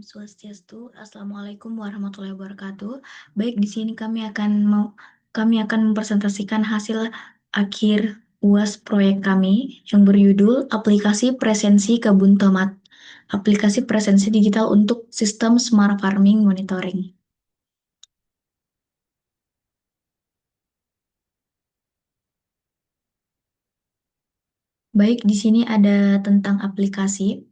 Swastiastu. Assalamualaikum warahmatullahi wabarakatuh. Baik, di sini kami akan mempresentasikan hasil akhir UAS proyek kami yang berjudul Aplikasi Presensi Kebun Tomat. Aplikasi presensi digital untuk sistem Smart Farming Monitoring. Baik, di sini ada tentang aplikasi,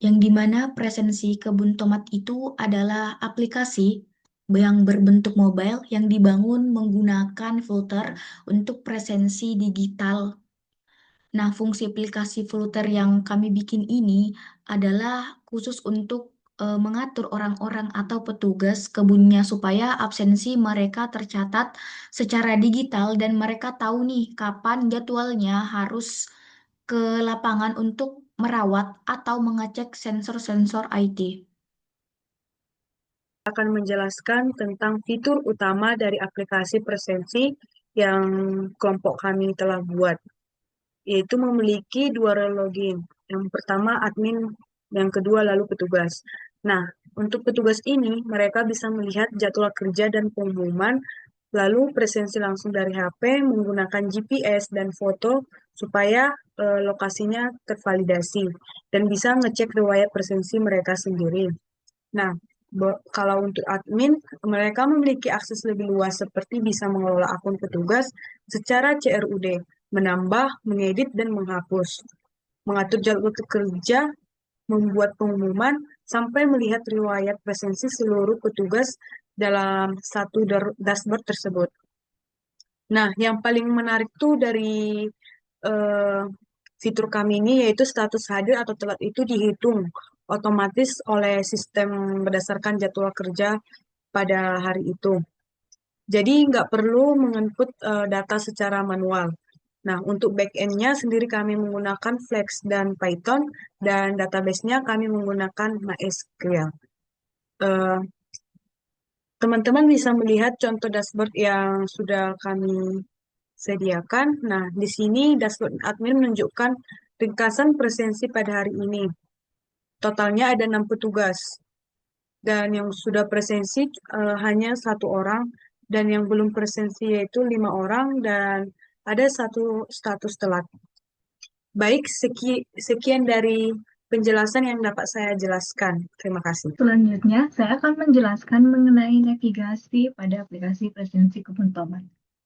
yang dimana presensi kebun tomat itu adalah aplikasi yang berbentuk mobile yang dibangun menggunakan filter untuk presensi digital. Nah, fungsi aplikasi filter yang kami bikin ini adalah khusus untuk mengatur orang-orang atau petugas kebunnya supaya absensi mereka tercatat secara digital dan mereka tahu nih kapan jadwalnya harus ke lapangan untuk merawat atau mengecek sensor-sensor IT. Akan menjelaskan tentang fitur utama dari aplikasi presensi yang kelompok kami telah buat, yaitu memiliki dua role login. Yang pertama admin, yang kedua lalu petugas. Nah, untuk petugas ini, mereka bisa melihat jadwal kerja dan pengumuman, lalu presensi langsung dari HP menggunakan GPS dan foto supaya lokasinya tervalidasi dan bisa ngecek riwayat presensi mereka sendiri. Nah, kalau untuk admin, mereka memiliki akses lebih luas seperti bisa mengelola akun petugas secara CRUD, menambah, mengedit, dan menghapus, mengatur jadwal kerja, membuat pengumuman, sampai melihat riwayat presensi seluruh petugas dalam satu dashboard tersebut. Nah, yang paling menarik tuh dari eh, fitur kami ini yaitu status hadir atau telat itu dihitung otomatis oleh sistem berdasarkan jadwal kerja pada hari itu. Jadi nggak perlu menginput data secara manual. Nah, untuk back-end-nya sendiri kami menggunakan Flex dan Python, dan database-nya kami menggunakan MySQL. Eh, Teman-teman bisa melihat contoh dashboard yang sudah kami sediakan. Nah, di sini dashboard admin menunjukkan ringkasan presensi pada hari ini. Totalnya ada 6 petugas. Dan yang sudah presensi hanya 1 orang. Dan yang belum presensi yaitu 5 orang. Dan ada 1 status telat. Baik, sekian dari penjelasan yang dapat saya jelaskan. Terima kasih. Selanjutnya, saya akan menjelaskan mengenai navigasi pada aplikasi presensi kebun tomat.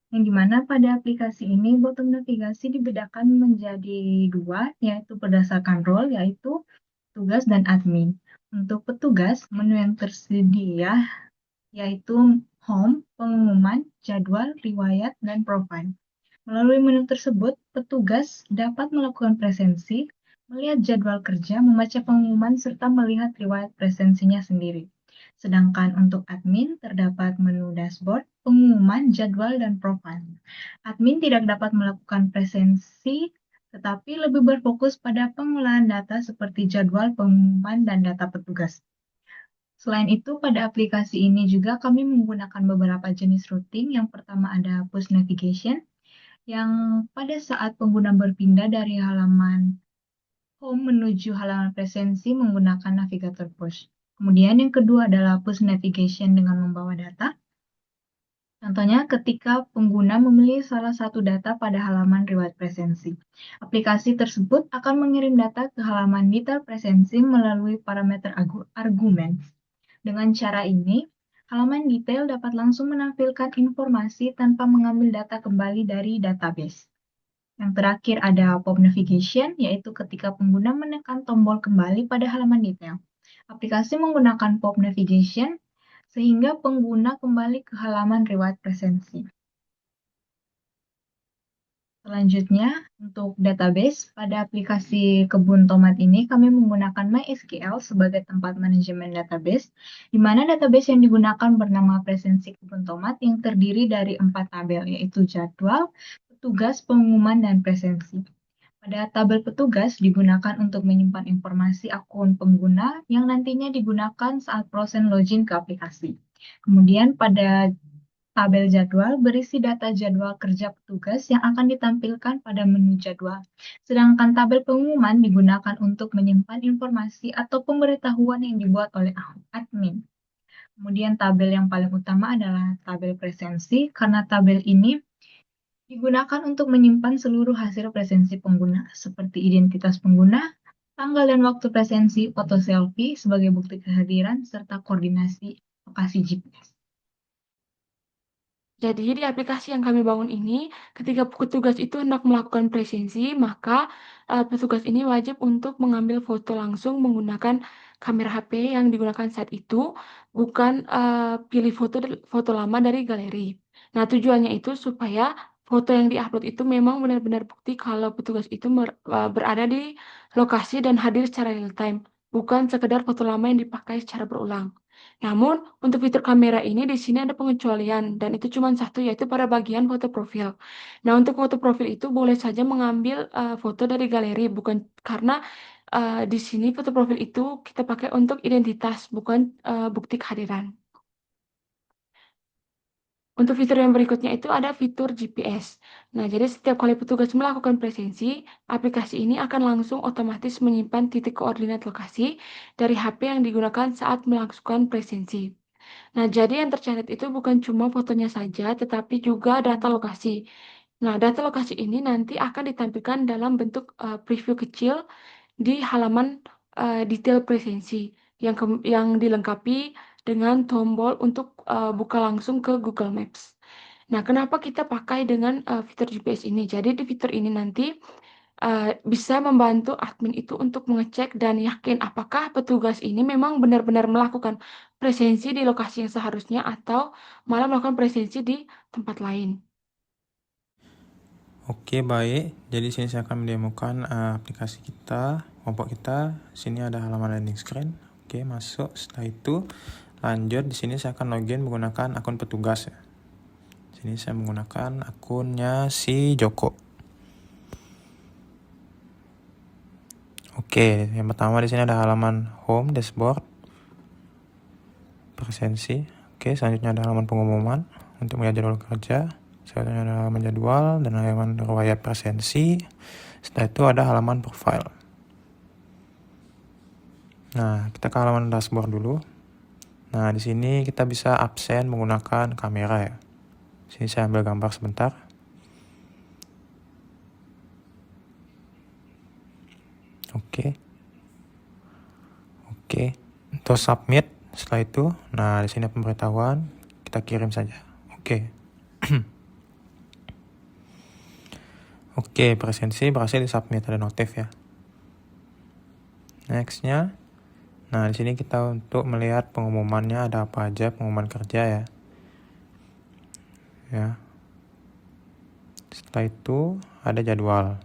Yang dimana pada aplikasi ini, bottom navigasi dibedakan menjadi dua, yaitu berdasarkan role, yaitu tugas dan admin. Untuk petugas, menu yang tersedia yaitu home, pengumuman, jadwal, riwayat, dan profile. Melalui menu tersebut, petugas dapat melakukan presensi, melihat jadwal kerja, membaca pengumuman, serta melihat riwayat presensinya sendiri. Sedangkan untuk admin, terdapat menu dashboard, pengumuman, jadwal, dan profile. Admin tidak dapat melakukan presensi, tetapi lebih berfokus pada pengolahan data seperti jadwal, pengumuman, dan data petugas. Selain itu, pada aplikasi ini juga kami menggunakan beberapa jenis routing. Yang pertama ada push navigation, yang pada saat pengguna berpindah dari halaman home menuju halaman presensi menggunakan navigator push. Kemudian yang kedua adalah push navigation dengan membawa data. Contohnya ketika pengguna memilih salah satu data pada halaman riwayat presensi. Aplikasi tersebut akan mengirim data ke halaman detail presensi melalui parameter argumen. Dengan cara ini, halaman detail dapat langsung menampilkan informasi tanpa mengambil data kembali dari database. Yang terakhir ada pop navigation, yaitu ketika pengguna menekan tombol kembali pada halaman detail. Aplikasi menggunakan pop navigation sehingga pengguna kembali ke halaman riwayat presensi. Selanjutnya, untuk database, pada aplikasi kebun tomat ini kami menggunakan MySQL sebagai tempat manajemen database, di mana database yang digunakan bernama presensi kebun tomat yang terdiri dari 4 tabel, yaitu jadwal, petugas, pengumuman, dan presensi. Pada tabel petugas digunakan untuk menyimpan informasi akun pengguna yang nantinya digunakan saat proses login ke aplikasi. Kemudian pada Tabel jadwal berisi data jadwal kerja petugas yang akan ditampilkan pada menu jadwal. Sedangkan tabel pengumuman digunakan untuk menyimpan informasi atau pemberitahuan yang dibuat oleh admin. Kemudian tabel yang paling utama adalah tabel presensi, karena tabel ini digunakan untuk menyimpan seluruh hasil presensi pengguna, seperti identitas pengguna, tanggal dan waktu presensi, foto selfie sebagai bukti kehadiran, serta koordinasi lokasi GPS. Jadi di aplikasi yang kami bangun ini, ketika petugas itu hendak melakukan presensi, maka petugas ini wajib untuk mengambil foto langsung menggunakan kamera HP yang digunakan saat itu, bukan pilih foto lama dari galeri. Nah, tujuannya itu supaya foto yang diupload itu memang benar-benar bukti kalau petugas itu berada di lokasi dan hadir secara real time, bukan sekedar foto lama yang dipakai secara berulang. Namun, untuk fitur kamera ini di sini ada pengecualian dan itu cuma satu, yaitu pada bagian foto profil. Nah, untuk foto profil itu boleh saja mengambil foto dari galeri, bukan karena di sini foto profil itu kita pakai untuk identitas, bukan bukti kehadiran. Untuk fitur yang berikutnya itu ada fitur GPS. Nah, jadi setiap kali petugas melakukan presensi, aplikasi ini akan langsung otomatis menyimpan titik koordinat lokasi dari HP yang digunakan saat melakukan presensi. Nah, jadi yang tercatat itu bukan cuma fotonya saja, tetapi juga data lokasi. Nah, data lokasi ini nanti akan ditampilkan dalam bentuk preview kecil di halaman detail presensi yang dilengkapi dengan tombol untuk buka langsung ke Google Maps. Nah, kenapa kita pakai dengan fitur GPS ini? Jadi di fitur ini nanti bisa membantu admin itu untuk mengecek dan yakin apakah petugas ini memang benar-benar melakukan presensi di lokasi yang seharusnya atau malah melakukan presensi di tempat lain. Oke, baik. Jadi sini saya akan mendemokan aplikasi kita, kelompok kita. Sini ada halaman landing screen. Oke, masuk. Setelah itu lanjut. Di sini saya akan login menggunakan akun petugas ya. Sini saya menggunakan akunnya si Joko. Oke, yang pertama di sini ada halaman home dashboard, presensi. Oke, selanjutnya ada halaman pengumuman untuk melihat jadwal kerja. Selanjutnya ada halaman jadwal dan halaman riwayat presensi. Setelah itu ada halaman profile. Nah, kita ke halaman dashboard dulu. Nah, di sini kita bisa absen menggunakan kamera ya. Sini saya ambil gambar sebentar. Oke. Untuk submit setelah itu, nah di sini pemberitahuan, kita kirim saja. Oke. Oke, presensi berhasil disubmit, ada notif ya. Nextnya, nah di sini kita untuk melihat pengumumannya ada apa aja, pengumuman kerja ya. Ya. Setelah itu ada jadwal.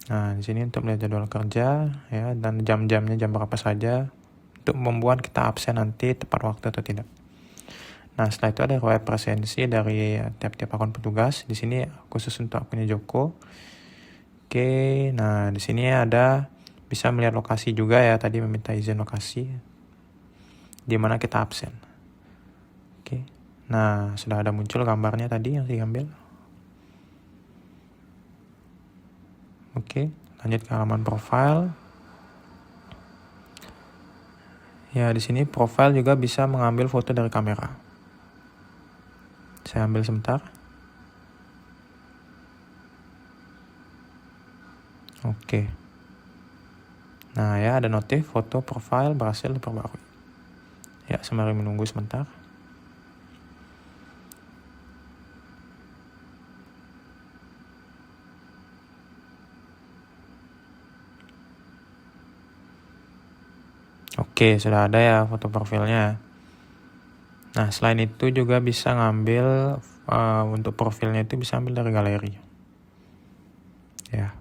Nah di sini untuk melihat jadwal kerja ya dan jam-jamnya jam berapa saja untuk membuat kita absen nanti tepat waktu atau tidak. Nah setelah itu ada riwayat presensi dari tiap-tiap akun petugas. Di sini khusus untuk akunnya Joko. Oke, nah di sini ada bisa melihat lokasi juga ya, tadi meminta izin lokasi di mana kita absen. Oke, nah sudah ada muncul gambarnya tadi yang diambil. Oke, lanjut ke halaman profile. Ya, di sini profile juga bisa mengambil foto dari kamera. Saya ambil sebentar. Oke. Nah, ya ada notif foto profile berhasil diperbarui. Ya, sembari menunggu sebentar. Oke, sudah ada ya foto profilnya. Nah, selain itu juga bisa ngambil untuk profilnya itu bisa ambil dari galeri. Ya.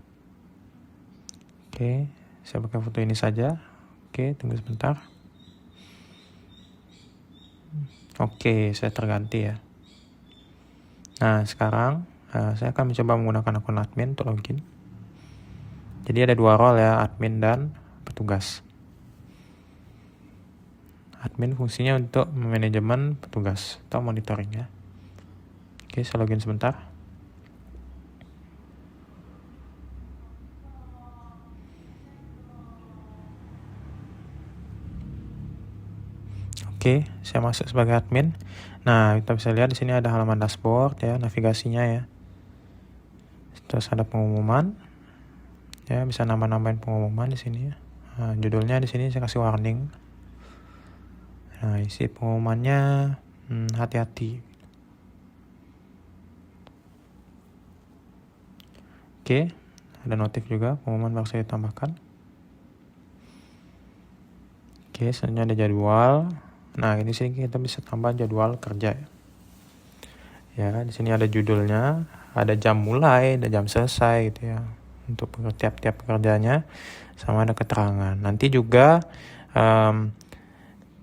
Oke, saya pakai foto ini saja. Oke, tunggu sebentar. Oke, saya terganti ya. Nah, sekarang saya akan mencoba menggunakan akun admin untuk login. Jadi ada dua role ya, admin dan petugas. Admin fungsinya untuk manajemen petugas atau monitoring ya. Oke, saya login sebentar. Oke, saya masuk sebagai admin. Nah, kita bisa lihat di sini ada halaman dashboard ya, navigasinya ya. Terus ada pengumuman. Ya, bisa nambah-nambahin pengumuman di sini ya. Nah, judulnya di sini saya kasih warning. Nah, isi pengumumannya hati-hati. Oke, ada notif juga, pengumuman baru saya tambahkan. Oke, selanjutnya ada jadwal. Nah, di sini kita bisa tambah jadwal kerja ya. Ya, di sini ada judulnya, ada jam mulai, ada jam selesai gitu ya. Untuk tiap-tiap pekerjaannya, sama ada keterangan. Nanti juga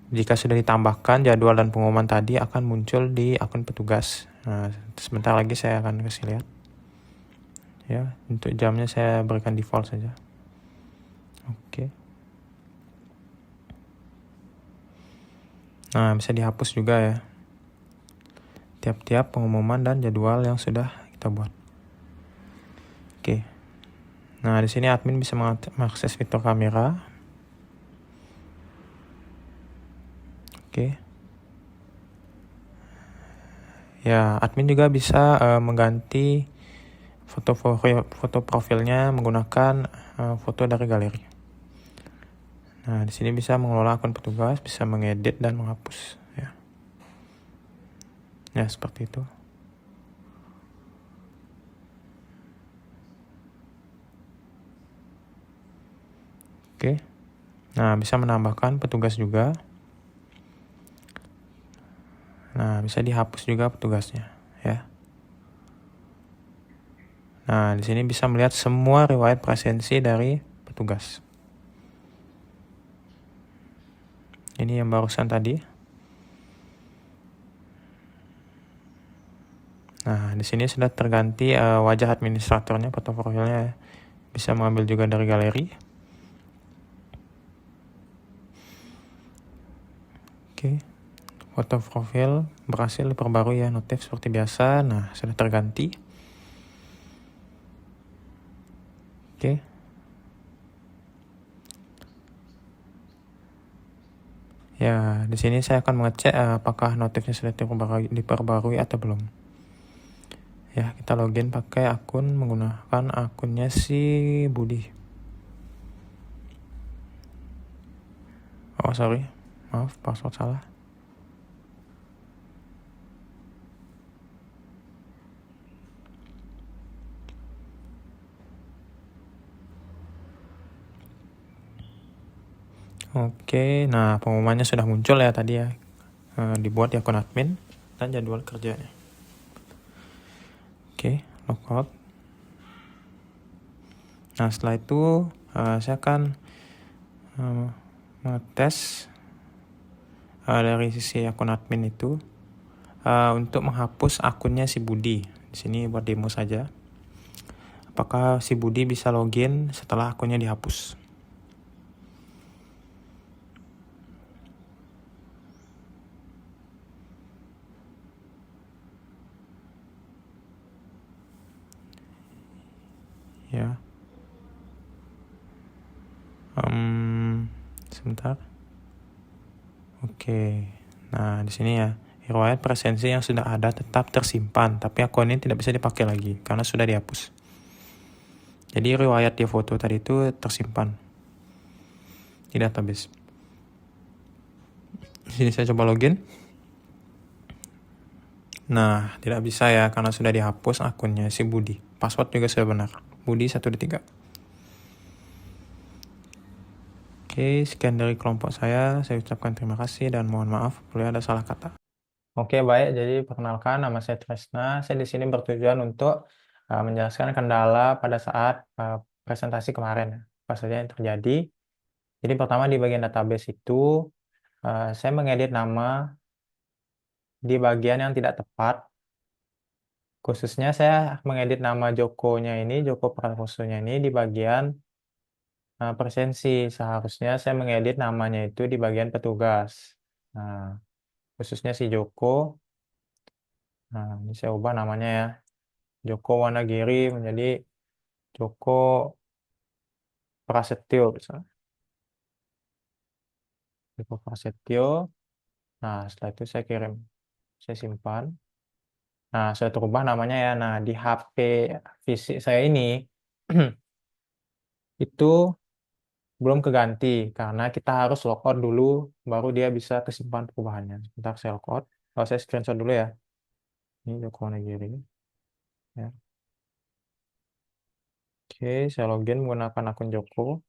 jika sudah ditambahkan jadwal dan pengumuman tadi akan muncul di akun petugas. Nah, sebentar lagi saya akan kasih lihat. Ya, untuk jamnya saya berikan default saja. Oke. Nah, bisa dihapus juga ya. Tiap-tiap pengumuman dan jadwal yang sudah kita buat. Oke. Nah, di sini admin bisa mengakses fitur kamera. Oke. Ya, admin juga bisa mengganti foto profilnya menggunakan foto dari galeri. Nah, di sini bisa mengelola akun petugas, bisa mengedit dan menghapus ya. Ya, seperti itu. Oke. Nah, bisa menambahkan petugas juga. Nah, bisa dihapus juga petugasnya ya. Nah, di sini bisa melihat semua riwayat presensi dari petugas. Ini yang barusan tadi. Nah, di sini sudah terganti wajah administratornya, foto profilnya ya. Bisa mengambil juga dari galeri. Oke. Foto profil berhasil diperbarui ya, notif seperti biasa. Nah, sudah terganti. Oke. Ya, di sini saya akan mengecek apakah notifnya sudah diperbarui atau belum. Ya, kita login pakai akun menggunakan akunnya si Budi. Oh, sorry. Maaf, password salah. Oke, nah pengumumannya sudah muncul ya tadi ya. Dibuat di akun admin dan jadwal kerjanya. Oke, logout. Nah, setelah itu saya akan mengetes dari sisi akun admin itu untuk menghapus akunnya si Budi. Di sini buat demo saja. Apakah si Budi bisa login setelah akunnya dihapus? Ya. Sebentar. Oke. Nah, di sini ya, riwayat presensi yang sudah ada tetap tersimpan, tapi akun ini tidak bisa dipakai lagi karena sudah dihapus. Jadi riwayat di foto tadi itu tersimpan di database. Di sini saya coba login. Nah, tidak bisa ya karena sudah dihapus akunnya si Budi. Password juga sudah benar. Budi 123. Oke, sekian dari kelompok saya. Saya ucapkan terima kasih dan mohon maaf bila ada salah kata. Oke, baik. Jadi perkenalkan, nama saya Tresna. Saya di sini bertujuan untuk menjelaskan kendala pada saat presentasi kemarin, apa saja yang terjadi. Jadi pertama di bagian database itu, saya mengedit nama di bagian yang tidak tepat. Khususnya saya mengedit nama Joko-nya ini, Joko Prakoso-nya ini di bagian presensi. Seharusnya saya mengedit namanya itu di bagian petugas. Nah, khususnya si Joko Nah, ini saya ubah namanya ya. Joko Wanagiri menjadi Joko Prasetyo misalnya. Joko Prasetyo. Nah, setelah itu saya kirim. Saya simpan. Nah, saya ubah namanya ya. Nah, di HP fisik saya ini itu belum keganti karena kita harus logout dulu baru dia bisa kesimpan perubahannya. Sebentar saya logout. Kalau saya screenshot dulu ya. Ini Joko Wanagiri. Ya. Oke, saya login menggunakan akun Joko.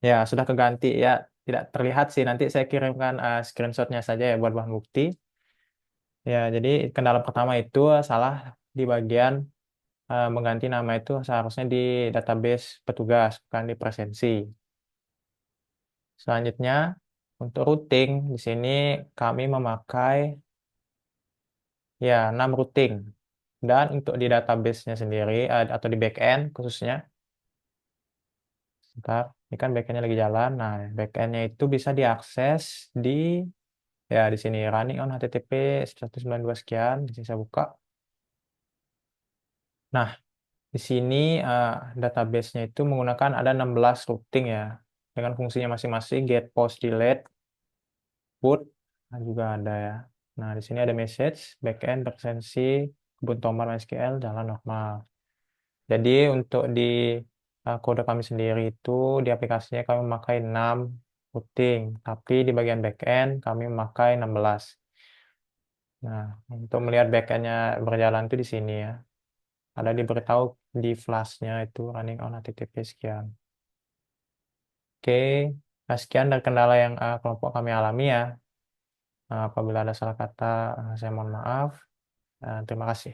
Ya, sudah keganti ya. Tidak terlihat sih. Nanti saya kirimkan screenshotnya saja ya buat bahan bukti. Ya, jadi kendala pertama itu salah di bagian mengganti nama itu seharusnya di database petugas, bukan di presensi. Selanjutnya, untuk routing, di sini kami memakai ya 6 routing. Dan untuk di database-nya sendiri, atau di backend khususnya, bentar, ini kan backend-nya lagi jalan. Nah, backend-nya itu bisa diakses di ya di sini running on HTTP 192 sekian. Di sini saya buka. Nah, di sini database-nya itu menggunakan ada 16 routing ya. Dengan fungsinya masing-masing get, post, delete, put, nah, juga ada ya. Nah, di sini ada message, backend, presensi, kebun tombol MySQL, jalan normal. Jadi untuk di kode kami sendiri itu di aplikasinya kami memakai 6 routing, tapi di bagian backend kami memakai 16. Nah, untuk melihat backend-nya berjalan itu di sini ya. Ada diberitahu di flash-nya itu running on HTTP sekian. Oke, nah, sekian dari kendala yang kelompok kami alami ya. Apabila ada salah kata, saya mohon maaf. Terima kasih.